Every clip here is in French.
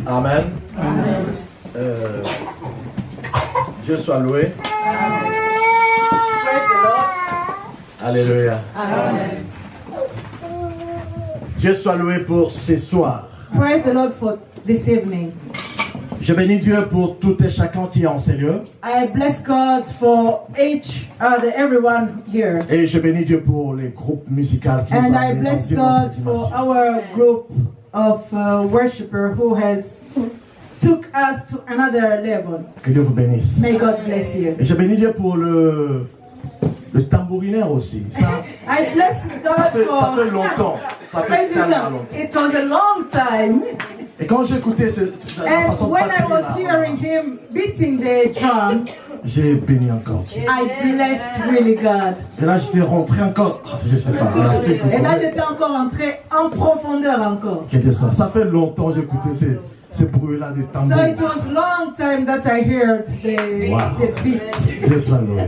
Amen. Amen. Dieu soit loué. Praise the Lord. Alléluia. Amen. Dieu soit loué pour ce soir. Praise the Lord for this evening. Je bénis Dieu pour tout et chacun qui est en ces lieux. I bless God for everyone here. Et je bénis Dieu pour les groupes musicaux qui nous And ont I amenés bless dans une God autre for dimension. our group of worshippers who has took us to another level. Que Dieu vous bénisse. May God bless you. Et je bénis Dieu pour le tambourinaire aussi. Ça I bless God fait for longtemps. Ça fait tellement longtemps. It was a long time. Et quand j'ai écouté la And façon de when I battre, was là, hearing him beating the drum, j'ai béni encore Dieu. I blessed really God. Et là, j'étais rentré encore. Je sais pas. Et là, j'étais encore entré en profondeur encore. Que Dieu soit. Ça fait longtemps que j'écoutais ces bruits-là des So tambours. it was long time that I heard the beat. Dieu soit loué.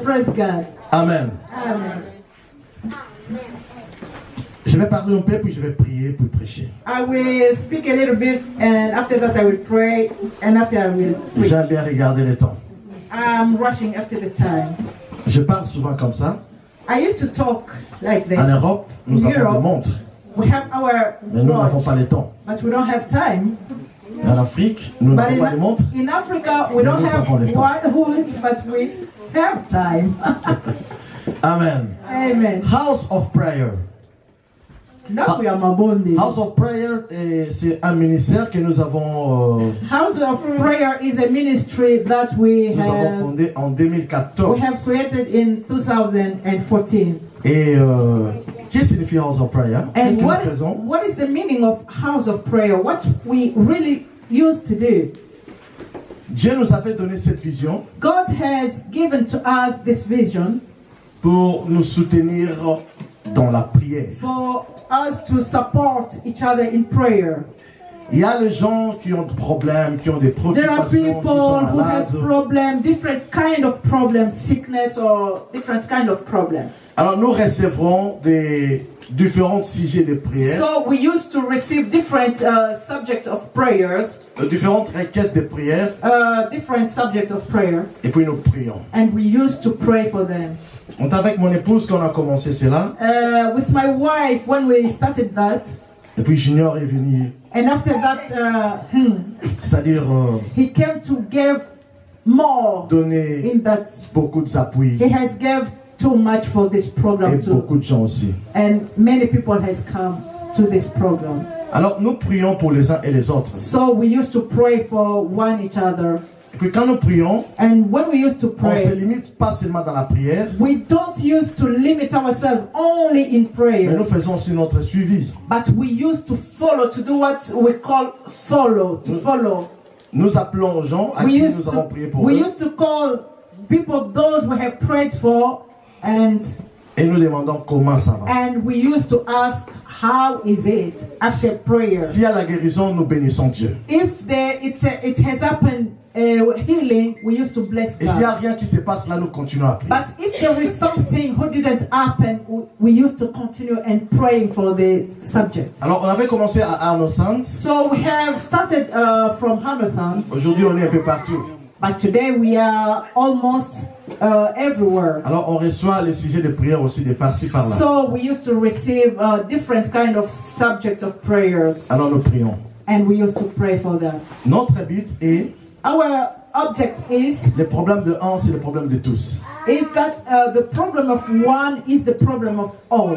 Praise God. Amen. Amen. Je vais parler un peu, puis je vais prier, puis prêcher. I will speak a little bit, and after that I will pray, and after I will preach. J'aime bien regarder le temps. I'm rushing after the time. Je parle souvent comme ça. I used to talk like this. En Europe, nous In avons Europe, des montres, we have our mais nous n'avons watch, pas le temps. but we don't have time. En Afrique, nous But n'avons pas de montres. in Africa, we don't Nous have avons le temps. watch, but we have time. Amen. Amen. House of Prayer. That we are Mabondi. House of Prayer, c'est un ministère que nous avons House of Prayer is a ministry that we have fondé en 2014. created in 2014. Et qu'est-ce que signifie House of Prayer? Qu'est-ce And que nous faisons? what is the meaning of House of Prayer? What we really used to do? Dieu nous avait donné cette vision God has given to us this vision pour nous soutenir dans la prière. for us to support each other in prayer. Il y a les gens qui ont des problèmes, qui ont des There are préoccupations, qui people sont who has malades. problems, different kind of problems, sickness or different kind of problem. Alors nous recevrons des différents sujets de prière, So we used to receive different subjects of prayers, différentes requêtes de prière, different subjects of prayer, et puis nous prions. and we used to pray for them. On est avec mon épouse qu'on a commencé cela, With my wife, when we started that, et puis Junior est venu, and after that, c'est-à-dire he came to give more donner in that. beaucoup d'appui, He has gave too much for this et program too, beaucoup de gens aussi. and many people has come to this program. Alors nous prions pour les uns et les autres. So we used to pray for one each other, Et puis quand nous prions, and when we used to on ne se pray, limite pas seulement dans la prière, we don't use to limit ourselves only in mais prayer, nous faisons aussi notre suivi. but we used to follow, to do what we call follow, to follow. Nous appelons aux gens à We qui used nous avons prié pour we eux, used to call people those we have prayed for, and et nous demandons comment ça va. we used to ask, how is it after prayer? S'il y a la guérison, nous bénissons Dieu. If it has happened healing, we used to bless Et s'il n'y a God. rien qui se passe là, nous continuons à prier. But if there is something who didn't happen, we used to continue and praying for the subject. Alors, on avait commencé à Arno Sands. So we have started from Hamilton, Aujourd'hui, on est un peu partout. but today we are almost everywhere. Alors, on reçoit les sujets de prière aussi de par-ci, par-là. So we used to receive different kind of subjects of prayers, Alors, nous prions. and we used to pray for that. Notre but est, Our object is le problème de un, c'est le problème de tous. that the problem of one is the problem of all.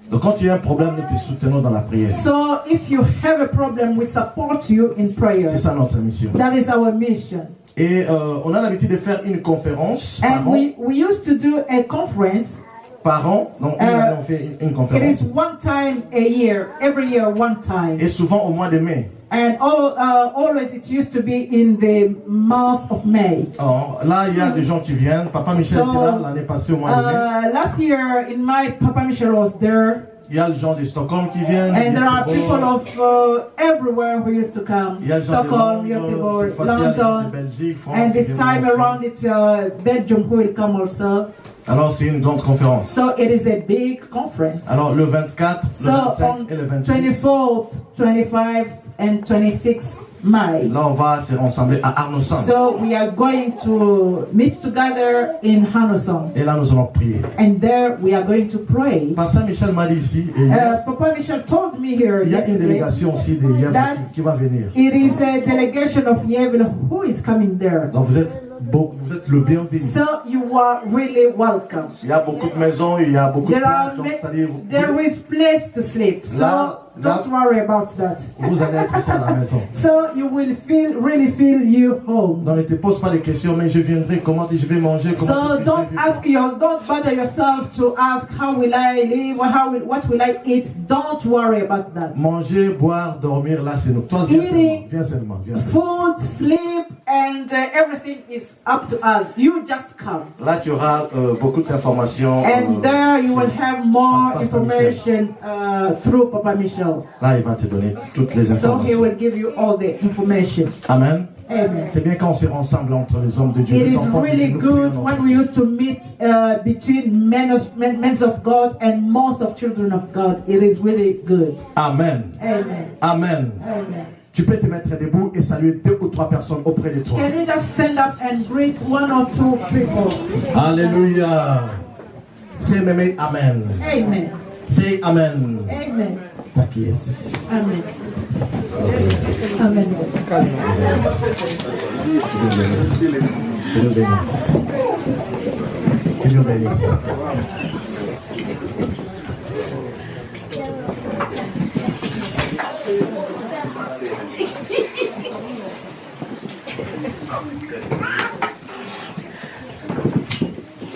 Donc, quand il y a un problème, nous te soutenons dans la prière. So if you have a problem, we support you in prayer. C'est ça notre mission. That is our mission. Et on a l'habitude de faire une conférence par And an. we used to do a conference. Par an. Donc, une année, on fait une It conférence. is one time a year, every year one time. Et souvent au mois de mai. And always it used to be in the month of May. Alors, là, il y a des gens qui viennent. Papa Michel était là l'année passée au mois de mai. Last year, in my Papa Michel was there. Il y a les gens de Stockholm qui viennent. And there are Göteborg. people of everywhere who used to come. Il y a les gens de Stockholm, Londres, Göteborg, cette fois-ci, il y a les gens de London. Belgique, France. And this qui time viennent aussi. around, it's Belgium who will come also. Alors, c'est une grande conférence. So it is a big conference. Alors, le 24, So le 25 on et le 26. 24th, 25th, and 26 May. Là, on va se rassembler à Arnosson. So we are going to meet together in Hanoson. Et là, nous allons prier. And there we are going to pray. Pasteur Michel m'a dit ici, et Papa Michel told me here il y a une yesterday délégation aussi de Yev qui va venir. it is a delegation of Yevil who is coming there. Donc vous êtes le bienvenu. So you are really welcome. Il y a beaucoup de maisons, il y a beaucoup de places. Donc, there is place to sleep. So don't worry about that. Vous allez être ici à la maison. So you will really feel you home. Donc ne te pose pas de questions, mais je viendrai, comment je vais manger, comment so don't bother yourself to ask how will I live, what will I eat. Don't worry about that. Manger, boire, dormir, là c'est nous. Toi, viens seulement. Food, sleep, and everything is up to us. You just come. Là tu auras beaucoup d'informations. And there you will have more information through Papa Michel. Là il va te donner toutes les informations. So he will give you all the information. Amen. Amen. C'est bien quand on se rassemble entre les hommes de Dieu. It is really good when we used to meet between men of God and most of children of God. It is really good. Amen. Amen. Amen. Amen. Tu peux te mettre debout et saluer 2 ou 3 personnes auprès de toi. Can you just stand up and greet 1 or 2 people? Alléluia. Say amen. Amen. Say amen. Amen. Thank you, Jesus. Amen. Amen. Que Dieu bénisse.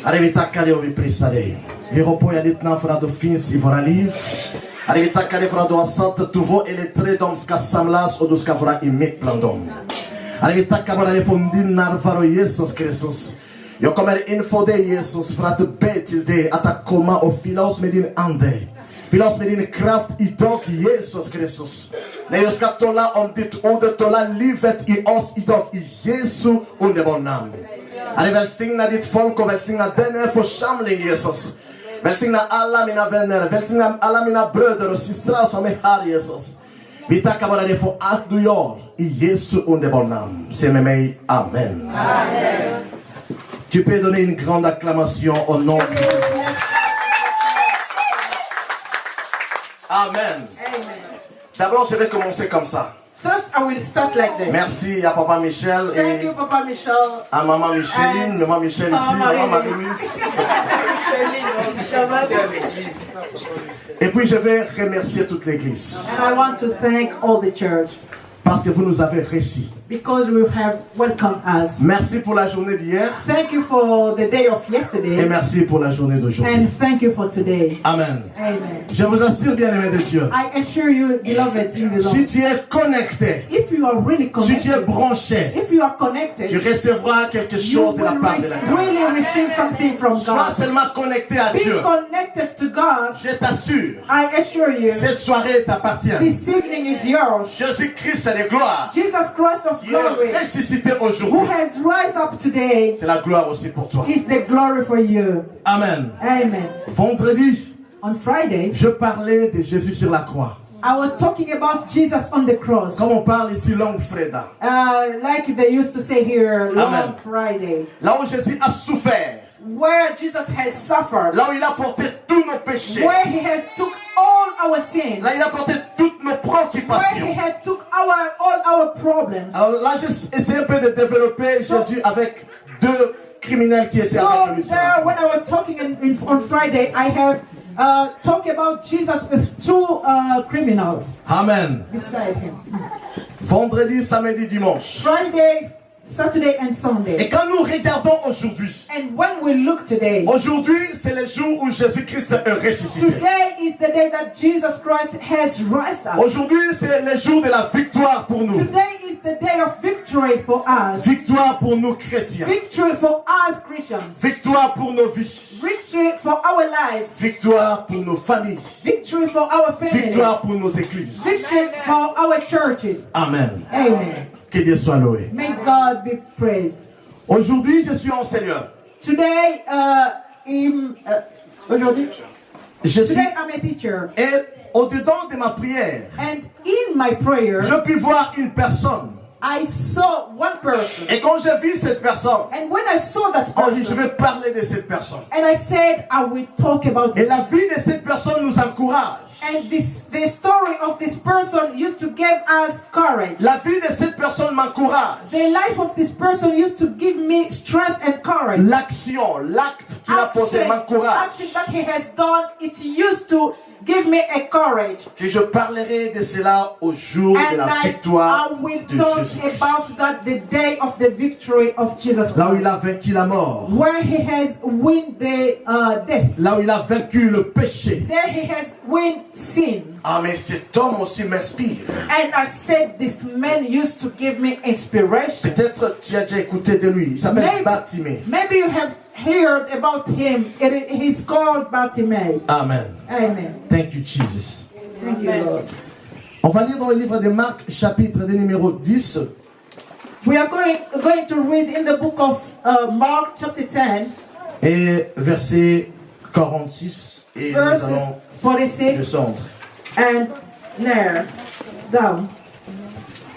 Arrivita kare ovi prisare. Viropo ya ditna fra do fins i vora liv. Arrivita kare fra do asante tuvo ele tre dom ska samlas o do ska vora imit plandom. Arrivita kabara le fondin narvaro Jesus Christus. Yo kommer info de Jesus fra te betilde atakoma o filos medin ande. Filos medin kraft i dog Jesus Christus. Ne yo ska tola om dit ode tola livet i oss i dog i Jesu underbar namn. Han välsigna ditt folk och välsigna denna församling, Jesus. Välsigna alla mina vänner, välsigna alla mina bröder och systrar som är här, Jesus. Vi tackar bara dig för allt du gör i Jesu underbara namn. Säg med mig, amen. Amen. Tu peux donner une grande acclamation au nom de Jésus. Amen. D'abord, je vais commencer comme ça. First, I will start like this. Merci à Papa Michel Thank you, Papa Michel. À Maman Micheline, Maman Michel ici, Maman Marie-Louise. Et puis je vais remercier toute l'église. And I want to thank all the church. Parce que vous nous avez reçus. Because you have welcomed us. Merci pour la journée d'hier. Thank you for the day of yesterday. Et merci pour la journée d'aujourd'hui. And thank you for today. Amen. Amen. Je vous assure, bien-aimés de Dieu. I assure you, beloved in the Lord. Si tu es connecté, if you are really connected, si tu es branché, if you are connected, tu recevras quelque chose de la part de l'Éternel. Really receive something from God. Sois seulement connecté à Dieu. Be connected to God. Je t'assure. I assure you. Cette soirée t'appartient. This evening is yours. Jésus-Christ est de gloire. Jesus Christ of glory. Qui est ressuscité aujourd'hui. Who has risen up today. C'est la gloire aussi pour toi. It's the glory for you. Amen. Amen. Vendredi, on Friday, je parlais de Jésus sur la croix. I was talking about Jesus on the cross. Comme on parle ici, Long Freda. Like they used to say here, Long Amen. Friday. Là où Jésus a souffert. Where Jesus has suffered. Là où il a porté tous nos péchés. Where he has took all our sins. Là il a porté toutes nos préoccupations. Where he had took all our problems. Alors là j'ai essayé un peu de développer Jésus avec 2 criminels qui étaient avec lui. So there, when I was talking on Friday, I have talked about Jesus with 2 criminals. Amen. Beside him. Vendredi, samedi, dimanche. Friday, Saturday and Sunday. Et quand nous regardons aujourd'hui, and when we look today, aujourd'hui c'est le jour où Jésus-Christ est ressuscité. Today is the day that Jesus Christ has risen up. Aujourd'hui c'est le jour de la victoire pour nous. Today is the day of victory for us. Victoire pour nous chrétiens. Victory for us Christians. Victoire pour nos vies. Victory for our lives. Victoire pour nos familles. Victory for our families. Victoire pour nos églises. Victory for our churches. Amen. Amen. Que Dieu soit loué. May God be praised. Aujourd'hui, je suis enseignant. Today, aujourd'hui, je suis I'm a teacher. Et au-dedans de ma prière, And in my prayer, je puis voir une personne. I saw one person. Et quand j'ai vu cette personne, And when I saw that on dit, je person, vais parler de cette personne. and I said, I will talk about Et it. la vie de cette personne nous encourage. And the story of this person used to give us courage. La vie de cette personne m'encourage. The life of this person used to give me strength and courage. L'action, l'acte qu'il a posé m'encourage. Action that he has done, it used to give me a courage. Que je parlerai de cela au jour de And la I victoire will de talk Jésus-Christ. about that the day of the victory of Jesus Là où Christ. il a vaincu la mort. Where he has won the death. Là où il a vaincu le péché. There he has won sin. Ah, mais cet homme aussi m'inspire. And I said this man used to give me inspiration. Peut-être tu as déjà écouté de lui. Il s'appelle Bartimée. Maybe you have heard about him. He's called Bartimaeus. Amen. Amen. Thank you, Jesus. Thank you, Lord. On va lire dans le livre de Marc, chapitre de numéro 10. We are going to read in the book of Mark, chapter 10, Et verset 46. Et nous verses allons 46 descendre. and there, down.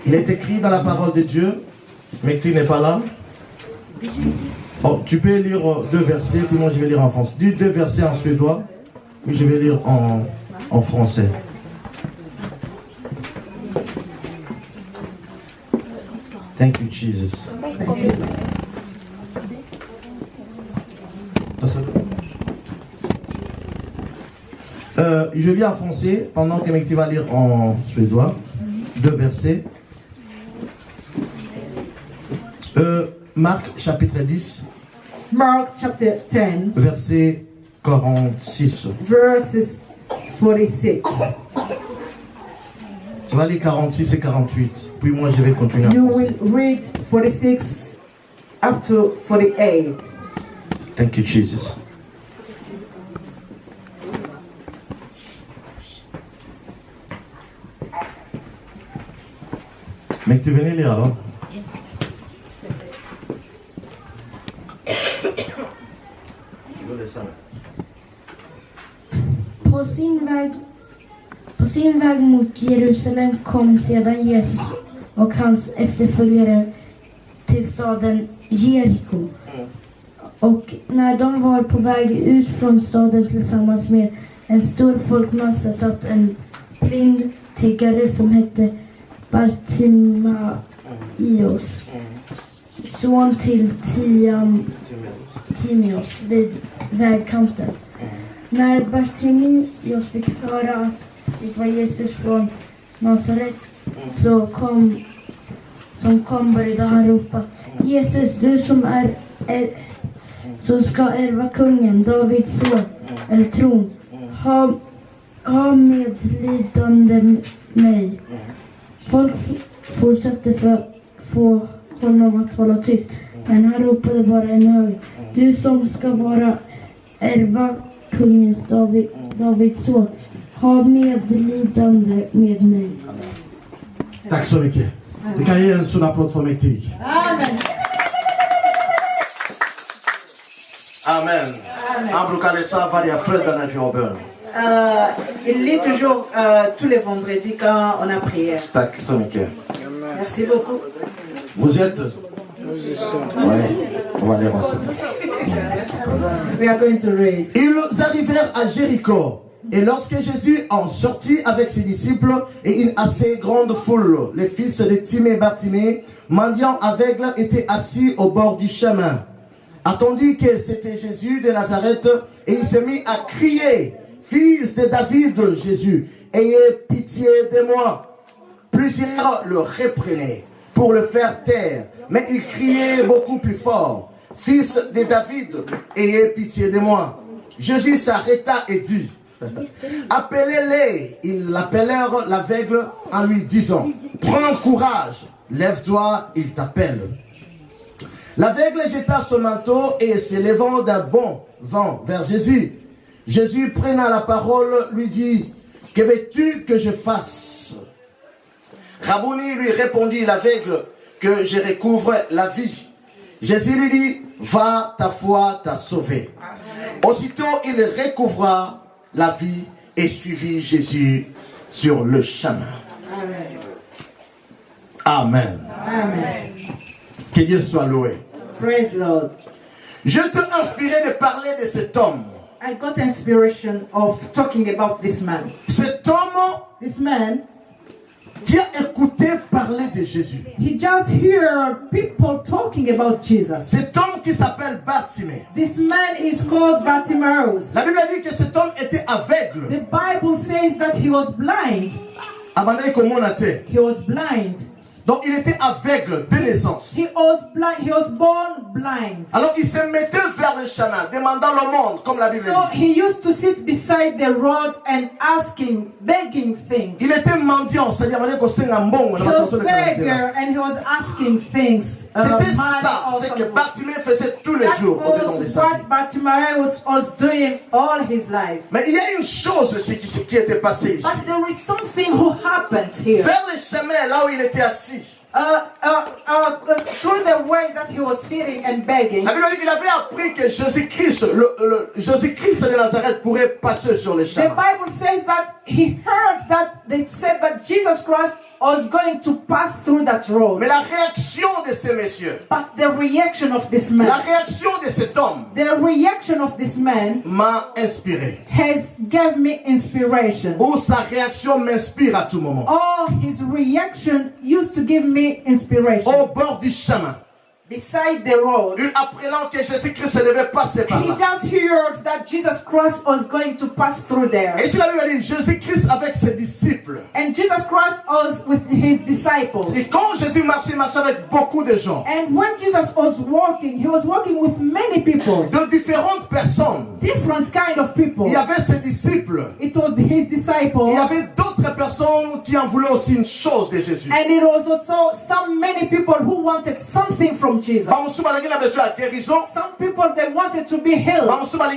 Il est écrit dans la parole de Dieu, mais tu n'es pas là. Oh, tu peux lire deux versets, puis moi je vais lire en français. Dis deux versets en suédois, puis je vais lire en français. Thank you, Jesus. Je lis en français pendant que Mekti va lire en suédois. Deux versets. Marc chapitre 10. Mark chapter 10, Verset 46. verses 46. Tu vas lire 46 et 48. Puis moi je vais continuer en You français. will read 46 up to 48. Thank you, Jesus. Mais tu venais lire alors? På sin väg mot Jerusalem kom sedan Jesus och hans efterföljare till staden Jeriko. Och när de var på väg ut från staden tillsammans med en stor folkmassa satt en blind tiggare som hette Bartimaeus, son till Timeus vid vägkanten. När Bartimaeus fick höra att det var Jesus från Nasaret som kom började han ropa: Jesus, du som som ska ärva kungen, Davids son, eller tron, ha medlidande mig. Folk fortsatte för att få honom att hålla tyst, men han ropade bara en högre: du som ska ärva kungens Davids son, ha medlidande med mig. Tack så mycket. Vi kan ge en sån applåd för Mekti. Amen. Amen. Han brukade säga varje fredag när vi har bön. Il lit toujours tous les vendredis quand on a prière. Tack så mycket. Merci beaucoup. Vous êtes? Oui, on va lire ensemble. We are going to read. Ils arrivèrent à Jéricho. Et lorsque Jésus en sortit avec ses disciples et une assez grande foule, les fils de Timée et Bartimée, mendiants aveugles, étaient assis au bord du chemin. Attendu que c'était Jésus de Nazareth, et il se mit à crier: Fils de David, Jésus, ayez pitié de moi. Plusieurs le reprenaient pour le faire taire, mais il criait beaucoup plus fort: Fils de David, ayez pitié de moi. Jésus s'arrêta et dit: appelez-les. Ils l'appelèrent l'aveugle en lui disant: prends courage, lève-toi, il t'appelle. L'aveugle jeta son manteau et s'élevant d'un bond vent vers Jésus. Jésus, prenant la parole, lui dit: que veux-tu que je fasse? Rabouni, lui répondit l'aveugle: que je recouvre la vie. Jésus lui dit: va, ta foi t'a sauvé. Aussitôt il recouvra la vie et suivi Jésus sur le chemin. Amen. Amen. Que Dieu soit loué. Praise the Lord. Je t'ai inspiré de parler de cet homme. I got inspiration of talking about this man. Cet homme This man, qui a écouté parler de Jésus. he just heard people talking about Jesus. Cet homme qui s'appelle Bartimée. This man is called Bartimaeus. La Bible dit que cet homme était aveugle. The Bible says that he was blind. He was blind. Donc il était aveugle de naissance. He was blind. He was born blind. Alors il se mettait vers le chemin, demandant le monde, comme la Bible So dit. he used to sit beside the road and asking, begging things. Il était mendiant, c'est-à-dire He was beggar and he was asking things. C'était money ça, also. c'est que Bartimée faisait tous les That jours au-dedans de was sa vie. what Bartimaeus was doing all his life. Mais il y a une chose aussi qui était passée ici. But there is something who happened here. Vers le chemin, là où il était assis. Through the way that he was sitting and begging. La Bible dit qu'il avait appris que Jésus-Christ, Jésus-Christ de Nazareth pourrait passer sur le The chemin. Bible says that he heard that they said that Jesus Christ was going to pass through that road. Mais la réaction de ces messieurs, But the reaction of this la man, réaction de cet homme the reaction of this man m'a inspiré. has gave me inspiration. Ou sa réaction m'inspire à tout moment. Oh, his reaction used to give me inspiration. Au bord du chemin, Beside the road, apprenant que Jésus-Christ ne devait passer par he là. just heard that Jesus Christ was going to pass through there. Et si la Bible dit Jésus-Christ avec ses disciples. And Jesus Christ was with his disciples. Et quand Jésus marchait, il marchait avec beaucoup de gens. And when Jesus was walking, he was walking with many people. De différentes personnes. Different kind of people. Il y avait ses disciples. It was his disciples. Il y avait d'autres personnes qui en voulaient aussi une chose de Jésus. And it was also many people who wanted something from Jesus. Some people, they wanted to be healed. Some of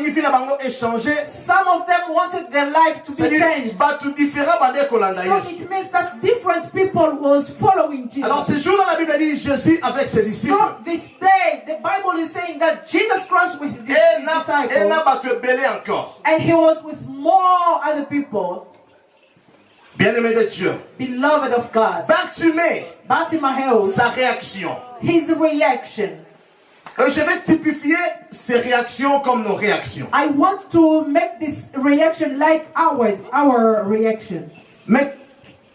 them wanted their life to be changed. So it means that different people was following Jesus. Alors ce jour-là, la Bible dit Jésus avec ses disciples. So this day, the Bible is saying that Jesus Christ with his disciples, and he was with more other people. Bien-aimé de Dieu. Beloved of God. Bartimaeus, sa réaction. His reaction. Je vais typifier ces réactions comme nos réactions. I want to make this reaction like our reaction. Mais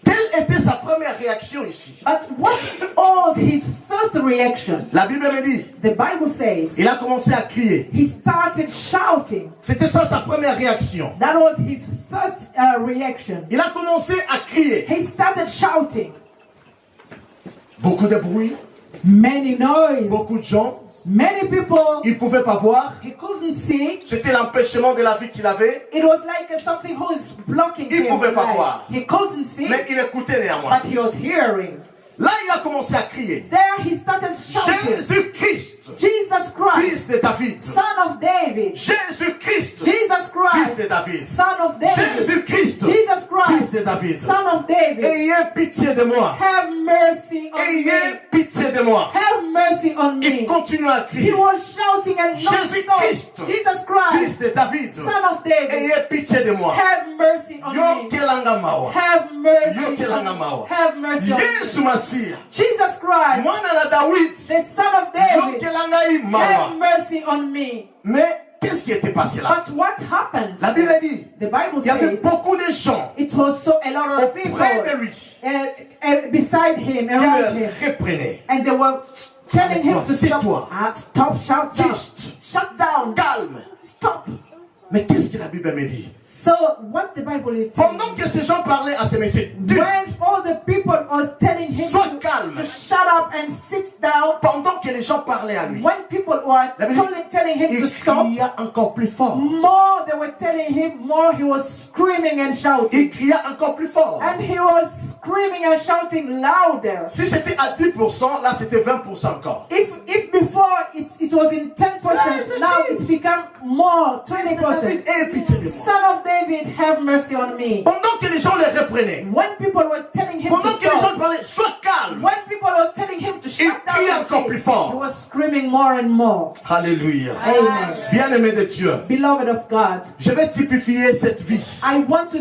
quelle était sa première réaction ici? But what was his first reaction? La Bible me dit. The Bible says. Il a commencé à crier. He started shouting. C'était ça sa première réaction. That was his first reaction. Il a commencé à crier. He started shouting. Beaucoup de bruit. Many noise. Beaucoup de gens. Many people. Il ne pouvait pas voir. He couldn't see. C'était l'empêchement de la vie qu'il avait. It was like something who is blocking him. Il ne pouvait pas voir. He couldn't see. Mais il écoutait néanmoins. But he was hearing. Là, il a commencé à crier. There he started shouting. Jésus-Christ. Jesus Christ. Fils de David. Son of David. Jésus-Christ. Jesus Christ. Fils de David. Son of David. Jésus-Christ. Jesus Christ. Fils de David. Son of David. Ayez pitié de moi. Have mercy on Ayez me. pitié de moi. Have mercy on me. Il continue à crier. He was shouting and non-stop. Jésus-Christ. Jesus Christ. Fils de David. Son of David. Ayez pitié de moi. Have mercy on Yo me. kelanga mawa. Have mercy. Yo kelanga mawa. Have mercy on Yesu me. Masia. Jesus Christ. Mwana na David. The Son of Yo David. kelanga mawa. Have mercy on me. Mais qu'est-ce qui était passé là? But what happened? La Bible dit. The Bible Il y avait says beaucoup de gens it was so a lot of people auprès de lui beside him, qui around le him, reprenaient. and they were telling him to stop. Tais-toi. Stop, shout down. Juste. Shut down. Calme. Stop. Mais qu'est-ce que la Bible me dit? So what the Bible is telling Pendant que ces gens parlaient à ces messieurs, when all the people was telling him sois calme. to shut up and sit down, Pendant que les gens parlaient à lui, when people were telling him to il stop, cria encore plus fort. more they were telling him, more he was screaming and Il shouting. cria encore plus fort. And he was screaming and shouting louder. Si c'était à 10%, là c'était 20% encore. If before it was in 10%, now it became more, 20%. Aie pitié de moi. Son of David, have mercy on me. Pendant que les gens les reprenaient, When people was telling him pendant to que les gens stop, parlaient, sois calme. when people was telling him to Il shut down cria encore plus fort. He was screaming more and more. Alléluia. Amen. Bien-aimé de Dieu. Beloved of God. Je vais typifier cette vie. I want to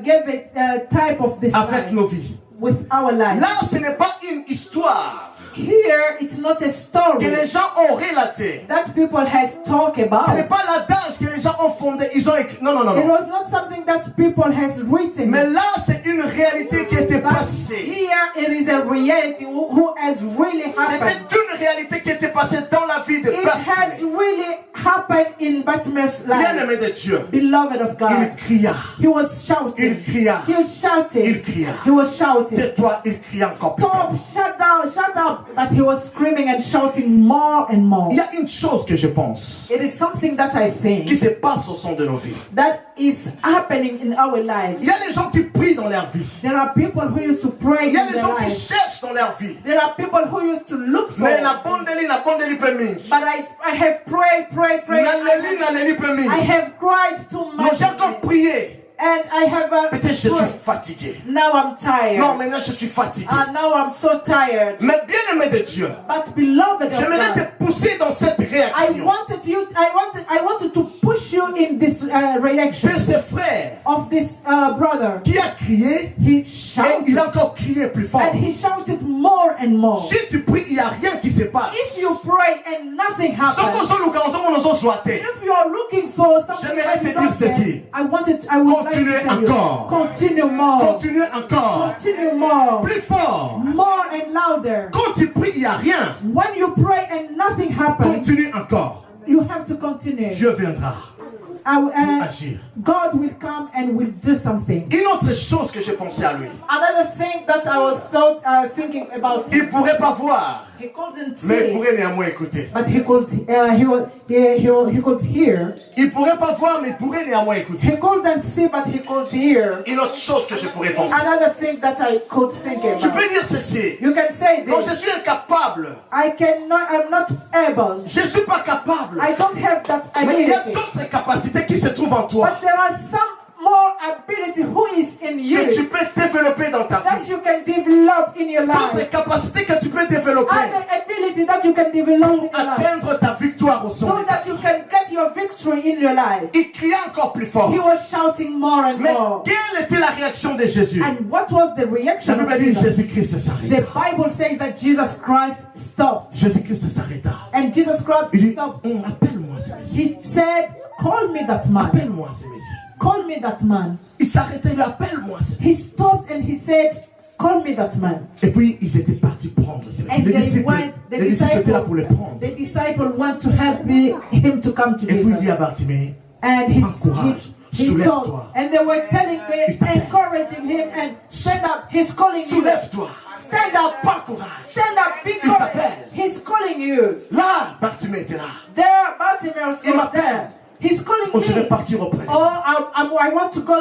give it a type of this avec life nos vies. with our life. Là, ce n'est pas une histoire Here, it's not a que story les gens ont relaté. that people has talked Ce n'est about. pas l'adage que les gens ont fondé. Ils ont écrit. Non, non, non, It non. was not something that people has written. Mais là, c'est une réalité qui était But passée. here it is a reality who has really happened. C'était une réalité qui était passée dans la vie de It has Bartimée. really happened in Bartimaeus' life. Bien-aimé de Dieu. Beloved of Il God. cria. He was shouting. Il cria. He was shouting. Il cria. He was shouting. Tais-toi, il cria encore plus Stop, fort. shut down, shut up. But he was screaming and shouting more and more. Il y a une chose que je pense It is something that I qui think se passe au sein de nos vies. that is happening in our Il lives. y a des gens qui prient dans leur vie. There are people who used to pray Il y a in des their gens qui lives. cherchent dans leur vie. There are people who used to look for Mais it. la bondeli peut mingi. But I have prayed. Naleli peut mingi. I have cried too Mais much. j'ai encore prié. And I have Peut-être je suis prayed. fatigué. Now I'm tired. Non, maintenant je suis fatigué. Now I'm so tired. Mais bien-aimé de Dieu, But beloved of j'aimerais God, te pousser dans cette I réaction wanted to push you in this reaction de ce frère of this brother. qui a crié He et shouted il a encore crié plus fort. and he shouted more and more. Si tu pries, il n'y a rien qui se passe. If you pray and nothing Sans qu'on happens, soit Lucas, on soit souhaité. if you are looking for something J'aimerais that you te dire don't ceci. get, I would like to Continuez tell you, encore. continue more, Continue encore. continue more, Plus fort. more and louder. Quand tu pries, il n'y a rien. When you pray and nothing happens, Continue encore. you have to continue. Dieu viendra agir. God will come and will do something. Une autre chose que j'ai pensé à lui. Another thing that I was thinking about Il him, ne pourrait pas voir, he couldn't mais il see, pourrait néanmoins écouter. but he could he could hear. Il ne pourrait pas voir, mais il pourrait néanmoins écouter. He couldn't see, but he could hear. Une autre chose que je pourrais penser. Another thing that I could think Tu peux about. dire ceci. You can say Non, je this. suis incapable. I'm not able. Je ne suis pas capable. I don't have that Mais il y a ability. d'autres capacités qui se trouvent en toi. But there are some more ability who is in Que tu you peux développer dans ta that vie. you can develop in your D'autres life. capacités que tu peux développer Other ability that you can develop in pour your life. atteindre ta victoire au So sommet. that you can get your victory in your life. Il criait encore plus fort. He was shouting more and Mais more. quelle était la réaction de Jésus? And what was the La reaction Bible of dit Jesus? Jésus-Christ The s'arrêta. Bible says that Jesus Christ stopped. Jésus-Christ s'arrêta. And Jesus Christ Il dit, stopped. appelle-moi ce monsieur. He said, call me that man. Appelle-moi ce monsieur. Call me that man. Il s'arrêtait, il dit, appelle-moi ce monsieur. He stopped and he said, call me that man. Et puis, ils étaient partis prendre ce monsieur. And Les they disciples, went, les disciples étaient là pour les prendre. the disciple went to help him to come to Et puis, il dit Jesus. à Bartimée, And encourage, he soulève-toi. told, and they were telling, encouraging him and stand up. He's calling you. Soulève-toi. Stand up. Prends courage. Stand up. Be Il courage. t'appelle. He's calling you. Là, Bartimée était là. There, Bartimaeus Il was m'appelle. there. He's calling Oh, je vais me. partir auprès de lui. Oh, I want to go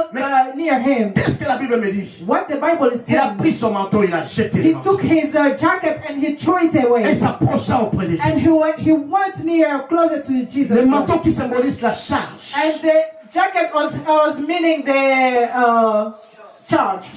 near him. Qu'est-ce que la Bible me dit? What the Bible is Il a telling pris me. son manteau, il a jeté le He manteau. took his jacket and he threw it Et away. s'approcha auprès de And Jésus. he went near, closer to Jesus. Le manteau qui symbolise la charge. And the jacket was meaning the charge.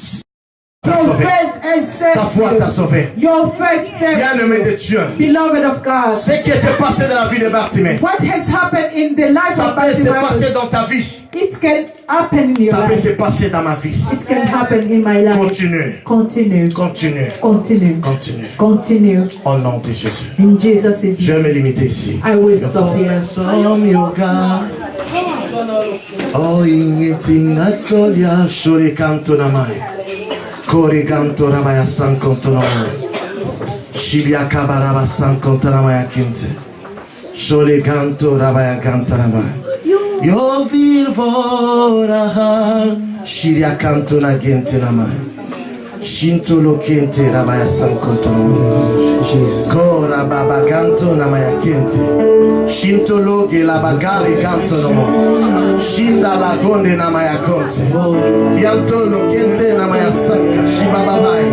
Your Sauvé. faith has saved Ta foi t'a sauvé. you. Your faith saved Bien-aimé you. de Dieu. Beloved of God. Ce qui était passé dans la vie de Bartimée, What has happened in the life ça of peut se passer Bartimaeus, dans ta vie. it can happen in your Ça peut se life. passer dans ma vie. It can happen in my life. Continue. Continue. Continue. Continue. Continue. Continue. Au nom de Jésus. In Jesus' Je name. vais me limiter ici. I will stop here. Som yoga. Oh, ingetinga tolia shuri kanto namai. Kori kanto rabaya san kanto namai. Shibia kabaraba san kanto namaya kinte. Shuri kanto rabaya kanto namai. Yo vilvo rahal. Shiria kanto na gente namai. Shinto lo kente rabaya san kanto namai. Kora baba kanto namaya kinte. Shinto loge la bagari kanto namo. Shinda la gonde namaya konte. Bianto lo kente namaya sanka. Shiba babai.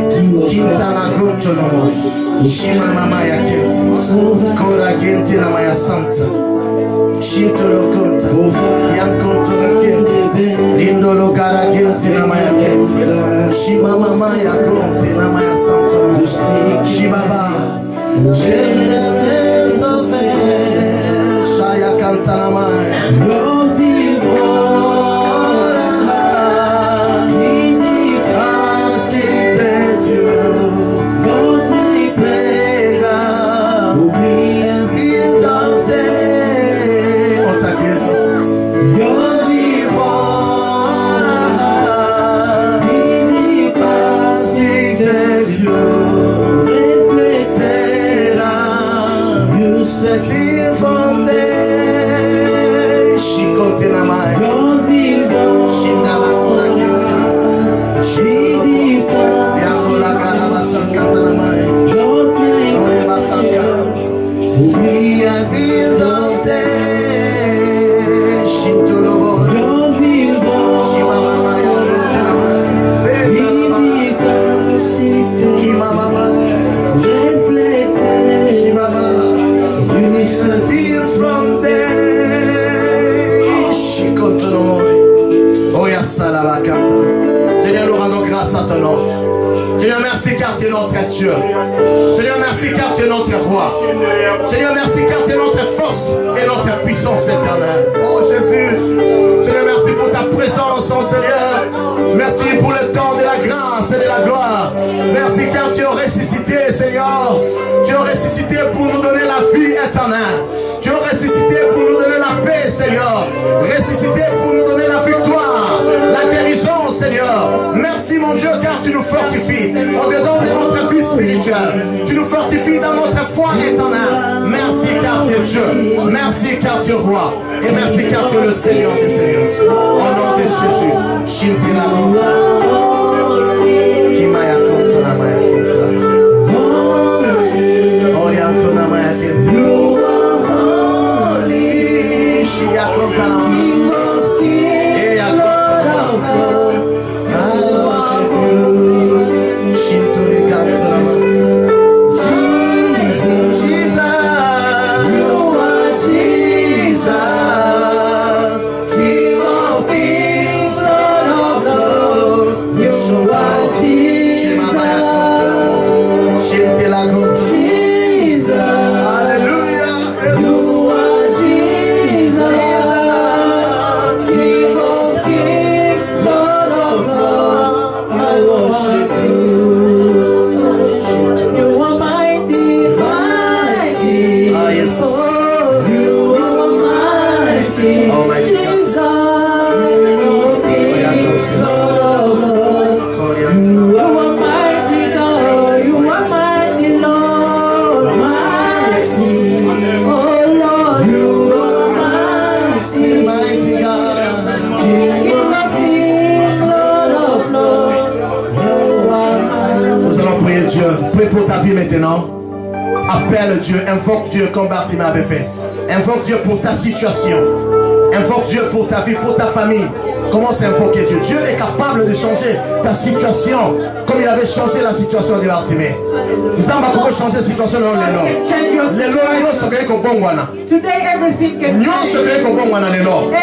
Kinta la gonto namo. Shima namaya kente. Kora kente namaya santa. Shinto lo konta. Yankonto lo kente. Lindo lo gara kente namaya kente. Shima mamaya konte namaya santo. Shiba ba. Shaya Kantanamai. Seigneur, nous rendons grâce à ton nom. Seigneur, merci car tu es notre Dieu. Seigneur, merci car tu es notre roi. Seigneur, merci car tu es notre force et notre puissance éternelle. Oh Jésus, Seigneur, merci pour ta présence, oh Seigneur. Merci pour le temps de la grâce et de la gloire. Merci car tu as ressuscité, Seigneur. Tu as ressuscité pour nous donner la vie éternelle. Tu as ressuscité pour nous donner la paix, Seigneur. Ressuscité pour nous donner la victoire, la guérison, Seigneur. Merci, mon Dieu, car tu nous fortifies au-dedans de notre vie spirituelle. Tu nous fortifies dans notre foi éternelle. Merci, car tu es Dieu. Merci, car tu es roi. Et merci, car tu es le Seigneur des Seigneurs. Au nom de Jésus. Shintila. Kimaya kontona maya kinta. Oriantona maya kinta. Shiga kontana. King of kings, Lord of lords. I worship you. Shintuli kantona maya. Jesus, Jesus, you are Jesus. King of kings, Lord of lords. You are Jesus. Shintila kontona. Jesus, hallelujah. You are Jesus. King of kings, Lord of lords. I worship you. You are mighty, mighty. Ah, yes. Oh, you are mighty, Almighty God. Jesus. King of kings, Lord of lords. You are mighty God. You are mighty Lord, mighty. Oh Lord, you are mighty, Mighty God. King of kings, Lord of lords. You are mighty. Nous allons prier Dieu. Prie pour ta vie maintenant. Appelle Dieu, invoque Dieu comme Bartimée avait fait. Invoque Dieu pour ta situation. Invoque Dieu pour ta vie, pour ta famille. Commence à invoquer Dieu. Dieu est capable de changer ta situation comme il avait changé la situation de Bartimée. Nous allons changer la situation de l'élo. Change your situation. Today everything can change.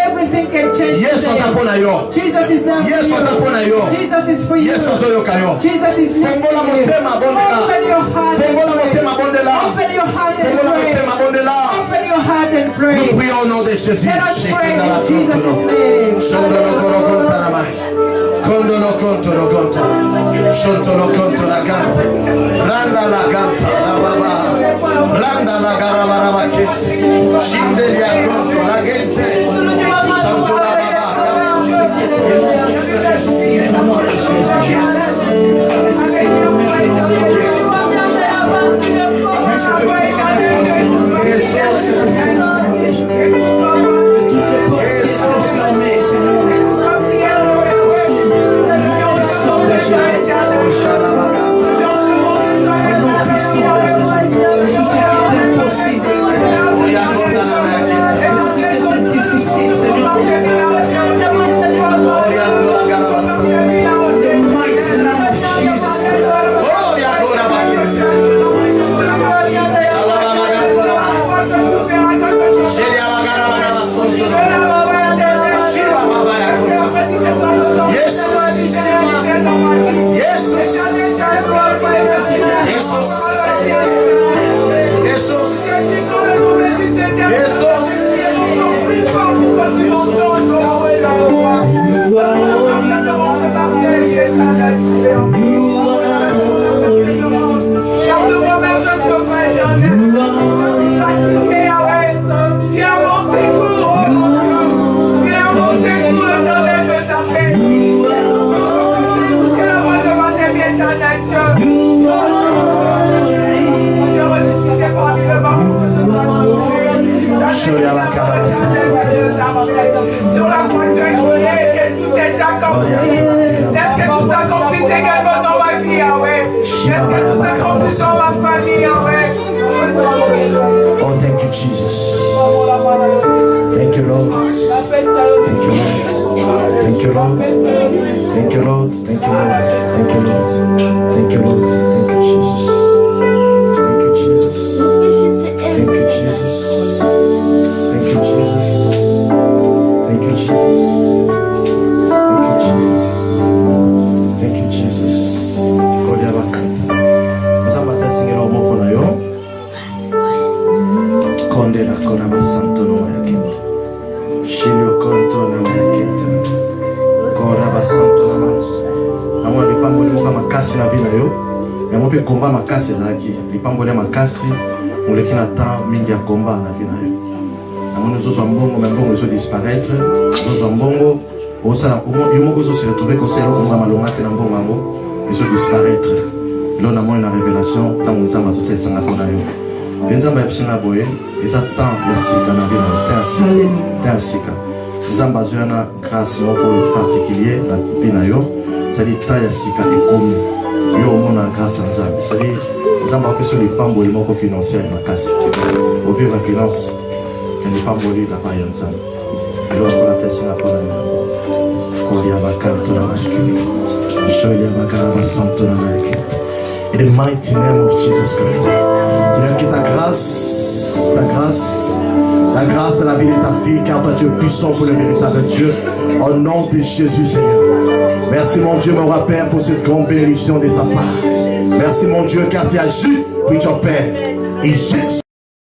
Everything can change Yes, today. Jesus is there for Yes, you. Jesus is for you. Yes, Jesus is next to you. Open your heart and pray. Open your heart and pray. Open your heart and pray. Prions au nom de Jésus. Let us pray in Jesus' name. Condolo contro conto, sontolo contro la canta, randa la canta, la baba, randa la garabara macchetti, scindelia contro la gente, santo la baba, également dans ma vie, Yahweh. Laisse que tout s'accomplisse dans ma famille, Yahweh. Oh, thank you, Jesus. Thank you, Lord. Thank you, Lord. Thank you, Lord. Thank you, Lord. Thank you, Lord. Thank you, Lord. Thank you, Lord. Thank you, Jesus. Thank you, Jesus. Thank you, Jesus. Thank you, Jesus. Thank you, Jesus. Thank you, Jesus. God ya bakata. Nzambata singela omoko na yo. Konde na kona basanto no ya kente. Shilio konto na ya kente. Kora basanto na ma. Amo lipambo ni moka makasi na vina yo. Ya mope komba makasi zaki. Lipambo ni makasi. Muleki na temps mingi ya komba na vina yo. Amo nous zo mbongo mbongo zo disparaître. Zo mbongo osala yomoko zo se retrouver ko selo ko malonga te na mbongo ngo. Zo disparaître. Là on a une révélation tant nous avons tout fait sanga kona yo. Nzamba yabisina boye eza temps ya sika na vina yo. Temps sika. Nzamba zo na grâce moko particulier na vina yo. C'est-à-dire temps ya sika ekomi. Yo mona grâce à Nzamba. C'est-à-dire Nzamba opesa lipambo limoko financier na kasi. Au vu la finance que les femmes volent la paille ensemble. Et là on a testé la parole. In the mighty name of Jesus Christ. Seigneur, que ta grâce de la vie de ta fille, car toi tu es puissant pour le véritable Dieu. Au nom de Jésus, Seigneur. Merci mon Dieu, mon roi Père, pour cette grande bénédiction de sa part. Merci mon Dieu, car tu agis, puis ton Père. Et Jésus.